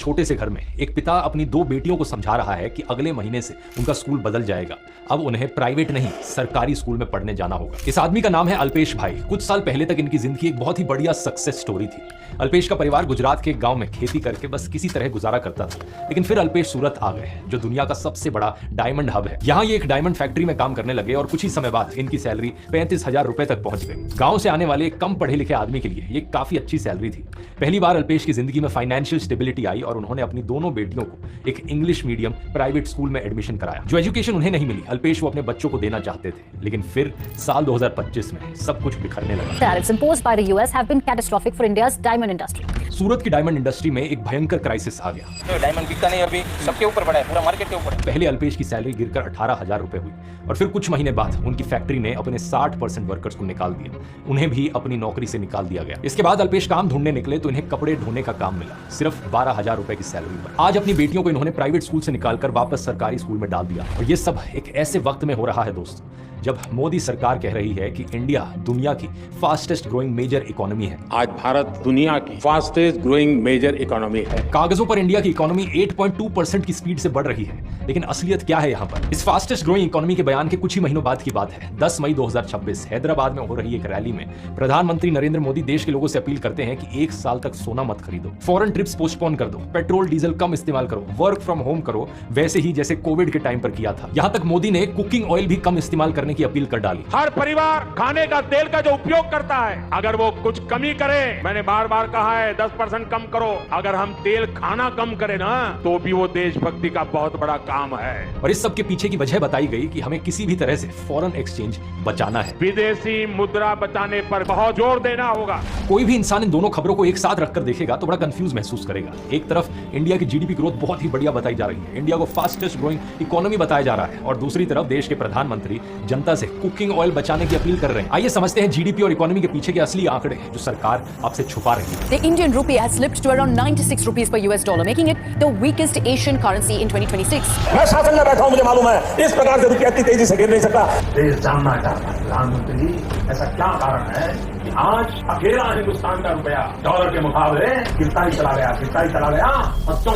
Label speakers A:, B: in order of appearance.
A: छोटे से घर में एक पिता अपनी दो बेटियों को समझा रहा है कि अगले महीने से उनका स्कूल बदल जाएगा। अब उन्हें प्राइवेट नहीं सरकारी स्कूल में पढ़ने जाना होगा। इस आदमी का नाम है अल्पेश भाई। कुछ साल पहले तक इनकी जिंदगी एक बहुत ही बढ़िया सक्सेस स्टोरी थी। अल्पेश का परिवार गुजरात के एक गांव में खेती करके बस किसी तरह गुजारा करता था, लेकिन फिर अल्पेश सूरत आ गए, जो दुनिया का सबसे बड़ा डायमंड हब है। यहाँ ये एक डायमंड फैक्ट्री में काम करने लगे और कुछ ही समय बाद इनकी सैलरी 35,000 रुपए तक पहुंच गई। गांव से आने वाले कम पढ़े लिखे आदमी के लिए ये काफी अच्छी सैलरी थी। पहली बार अल्पेश की जिंदगी में फाइनेंशियल स्टेबिलिटी आई और उन्होंने अपनी दोनों बेटियों को एक इंग्लिश मीडियम प्राइवेट स्कूल में एडमिशन कराया। जो एजुकेशन उन्हें नहीं मिली, अल्पेश वो अपने बच्चों को देना चाहते थे, लेकिन फिर साल 2025 में सब कुछ बिखरने लगा।
B: Tariffs imposed by the US have been catastrophic for India's diamond industry.
A: सूरत की डायमंड इंडस्ट्री में एक भयंकर क्राइसिस आ गया।
C: डायमंड बिकता नहीं, अभी सबके ऊपर पड़ा है, पूरा मार्केट के ऊपर।
A: पहले अल्पेश की सैलरी गिरकर 18,000 रुपए हुई और फिर कुछ महीने बाद उनकी फैक्ट्री ने अपने 60% वर्कर्स को निकाल दिया। उन्हें भी अपनी नौकरी से निकाल दिया गया। इसके बाद अल्पेश काम ढूंढने निकले तो इन्हें कपड़े ढोने का काम मिला, सिर्फ 12,000 रुपए की सैलरी पर। आज अपनी बेटियों को इन्होंने प्राइवेट स्कूल से निकालकर वापस सरकारी स्कूल में डाल दिया। और ये सब एक ऐसे वक्त में हो रहा है दोस्तों, जब मोदी सरकार कह रही है कि इंडिया दुनिया की फास्टेस्ट ग्रोइंग मेजर इकोनॉमी है।
D: आज भारत दुनिया की फास्टेस्ट ग्रोइंग मेजर इकोनॉमी है।
A: कागजों पर इंडिया की इकोनॉमी 8.2% की स्पीड से बढ़ रही है, लेकिन असलियत क्या है यहाँ पर? इस फास्टेस्ट ग्रोइंग इकोनॉमी के बयान के कुछ ही महीनों बाद की बात है। 10 मई 2026 हैदराबाद में हो रही एक रैली में प्रधानमंत्री नरेंद्र मोदी देश के लोगों से अपील करते हैं कि 1 साल तक सोना मत खरीदो, फॉरेन ट्रिप्स पोस्टपोन कर दो, पेट्रोल डीजल कम इस्तेमाल करो, वर्क फ्रॉम होम करो, वैसे ही जैसे कोविड के टाइम पर किया था। यहाँ तक मोदी ने कुकिंग ऑयल भी कम इस्तेमाल करने की अपील कर डाली।
D: हर परिवार खाने का तेल का जो उपयोग करता है, अगर वो कुछ कमी करे, मैंने बार बार कहा है 10% कम करो। अगर हम तेल खाना कम करें ना, तो भी वो देशभक्ति का बहुत बड़ा काम है।
A: और इस सब के पीछे की वजह बताई गई कि हमें किसी भी तरह से फॉरेन एक्सचेंज बचाना है।
D: विदेशी मुद्रा बचाने पर बहुत जोर देना होगा।
A: कोई भी इंसान इन दोनों खबरों को एक साथ रखकर देखेगा तो बड़ा कंफ्यूज महसूस करेगा। एक तरफ इंडिया की जीडीपी ग्रोथ बहुत ही बढ़िया बताई जा रही है, इंडिया को फास्टेस्ट ग्रोइंग इकोनॉमी बताया जा रहा है, और दूसरी तरफ देश के प्रधानमंत्री जनता से कुकिंग ऑयल बचाने की अपील कर रहे हैं। आइए समझते हैं जीडीपी और इकोनॉमी के पीछे के असली आंकड़े जो सरकार आपसे छुपा रही है।
B: The Indian rupee has slipped to around 96 rupees per US dollar, making it the weakest Asian currency in 2026.
E: मैं शासन में बैठा हूं, मुझे मालूम है इस प्रकार से रुपया इतनी तेजी से गिर नहीं सकता।
F: देश जानना चाहता है प्रधानमंत्री जी, ऐसा क्या कारण है कि आज अकेला हिंदुस्तान का रुपया डॉलर के मुकाबले गिरता ही चला गया और क्यों?